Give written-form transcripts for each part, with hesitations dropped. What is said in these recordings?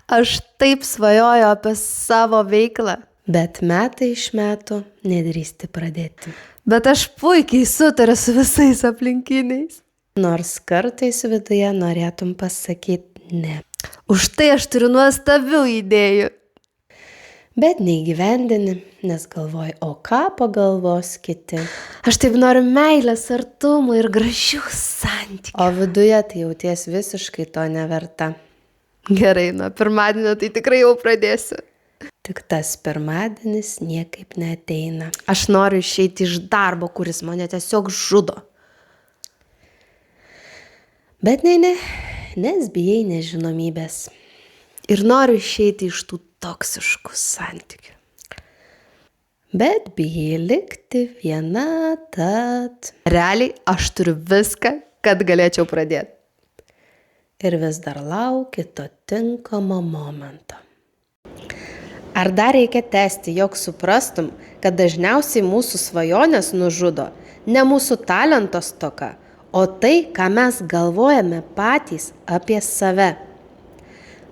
Aš taip svajoju apie savo veiklą. Bet metai iš metų nedrįsti pradėti. Bet aš puikiai sutariu su visais aplinkiniais. Nors kartais viduje norėtum pasakyti ne. Už tai aš turiu nuostabių idėjų. Bet neįgyvendini, nes galvoji, o ką pagalvos kiti. Aš taip noriu meilės, artumo ir gražių santykių. O viduje tai jauties visiškai to neverta. Gerai, nuo pirmadienio tai tikrai jau pradėsiu. Tik tas pirmadienis niekaip neateina. Aš noriu išeiti iš darbo, kuris mane tiesiog žudo. Bet ne, nes bijai nežinomybės. Ir noriu išeiti iš tų toksiškų santykių. Bet bijai likti viena, tad... Realiai aš turiu viską, kad galėčiau pradėti. Ir vis dar lauki to tinkamo momento. Ar dar reikia tęsti, jog suprastum, kad dažniausiai mūsų svajonės nužudo ne mūsų talento stoka, o tai, ką mes galvojame patys apie save.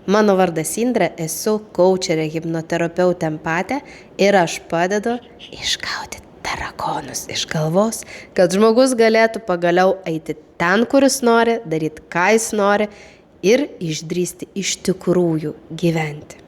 Mano vardas Indrė, esu kaučerė, hipnoterapeutė empatė ir aš padedu išgauti tarakonus iš galvos, kad žmogus galėtų pagaliau eiti ten, kur jis nori, daryti, ką jis nori ir išdrįsti iš tikrųjų gyventi.